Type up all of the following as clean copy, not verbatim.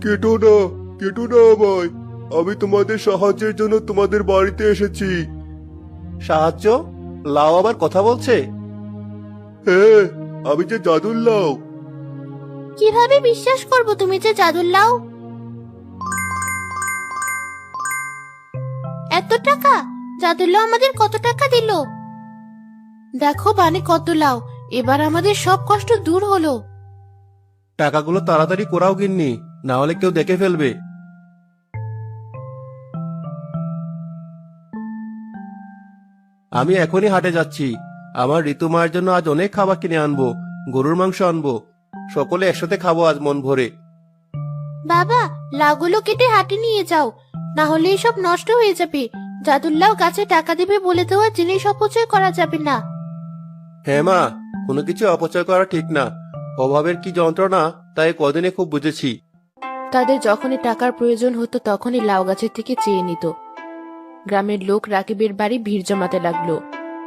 কেটো না, কেটো না আমায়। আমি তোমাদের সাহায্যের জন্য তোমাদের বাড়িতে এসেছি। সাহায্য? লাউ আবার কথা বলছে? হ্যাঁ, আমি যে জাদুর লাউ। কিভাবে বিশ্বাস করব তুমি যে জাদুর লাউ? এত টাকা? জাদুর লাউ আমাদের কত টাকা দিল? দেখো বানে কত লাউ, এবার আমাদের সব কষ্ট দূর হলো। টাকাগুলো তাড়াতাড়ি কোরাও গিন্নি, না হলে কেউ দেখে ফেলবে। আমি এখনই হাটে যাচ্ছি। আমার ঋতু মায়ের জন্য আজ অনেক খাবার কিনে আনবো। গরুর মাংস আনবো। সকলে একসাথে খাবো আজ মন ভরে। বাবা, লাউগুলো কেটে হাটে নিয়ে যাও, না হলে এসব নষ্ট হয়ে যাবে। জাদুর লাউ গাছে টাকা দেবে বলে দেওয়া জিনিস অপচয় করা যাবে না। হ্যাঁ মা, কোনো কিছু অপচয় করা ঠিক না। অভাবের কি যন্ত্রণা তাই কদিনে খুব বুঝেছি। তাদের যখনই টাকার প্রয়োজন হতো তখনই লাউ গাছের থেকে চেয়ে নিত। গ্রামের লোক রাকিবের বাড়ি ভিড় জমাতে লাগলো।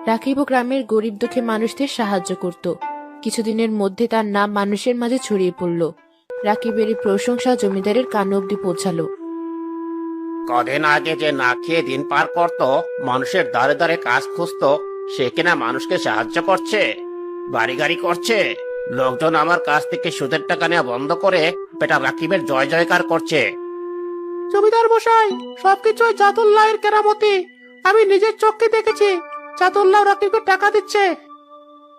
রাকিবও গ্রামের গরিব দুঃখী মানুষদের সাহায্য করত। কিছুদিনের মধ্যে তার নাম মানুষের মাঝে ছড়িয়ে পড়ল। রাকিবের এই প্রশংসা জমিদারের কান অব্দি পৌঁছালো। কদিন আগে যে না খেয়ে দিন পার করত, মানুষের দ্বারে দ্বারে কাজ খুঁজতো, সে কিনা মানুষকে সাহায্য করছে, বাড়ি গাড়ি করছে। লোকজন আমার কাছ থেকে সুদের টাকা নেওয়া বন্ধ করে বেটা রাকিবের জয় জয়কার করছে। জমিদার মশাই, সবকিছু জাদুর লাউয়ের কেরামতি। আমি নিজের চোখে দেখেছি। জাদুর লাউ রাকিবকে টাকা দিচ্ছে।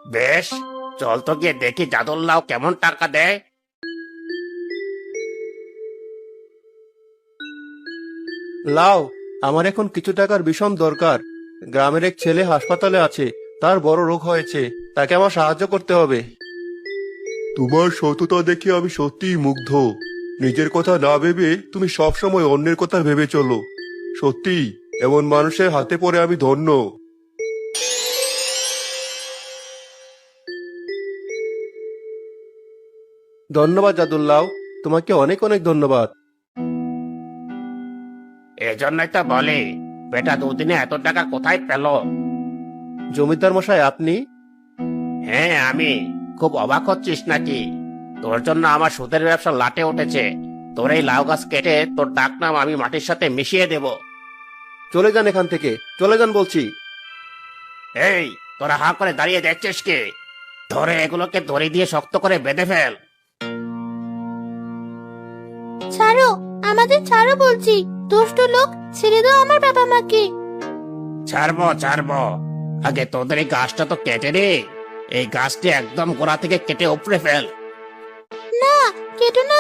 বেশ, চল তো গিয়ে দেখি জাদুল্লাহ কেমন টাকা দেয়। লাউ, আমার এখন কিছু টাকার ভীষণ দরকার। গ্রামের এক ছেলে হাসপাতালে আছে, তার বড় রোগ হয়েছে, তাকে আমার সাহায্য করতে হবে। তোমার সততা দেখে আমি সত্যিই মুগ্ধ। নিজের কথা না ভেবে তুমি সবসময় অন্যের কথা ভেবে চলো। সত্যি, এমন মানুষের হাতে পড়ে আমি ধন্য। ধন্যবাদ জাদুর লাউ, তোমাকে অনেক অনেক ধন্যবাদ। এজন্যই তো বলে, বেটা দুদিনে এত টাকা কোথায় পেল? জমিদার মশাই, আপনি? হ্যাঁ আমি। খুব অবাক হচ্ছিস নাকি? তোর জন্য আমার সুদের ব্যবসা লাটে উঠেছে। তোর এই লাউ গাছ কেটে তোর ডাক নাম আমি মাটির সাথে মিশিয়ে দেব। চলে যান এখান থেকে, চলে যান বলছি। এই, তোরা হা করে দাঁড়িয়ে দেখছিস কি? ধরে এগুলোকে দড়ি দিয়ে শক্ত করে বেঁধে ফেল। ছাড়ো, আমাদের ছাড়ো বলছি। দুষ্ট লোক, ছেড়ে দাও আমার বাবা মাকে। ছাড়বো ছাড়বো, আগে তোদের এই গাছটা তো কেটে রে। এই গাছটি একদম গোড়া থেকে কেটে উপড়ে ফেল। না, কেটো না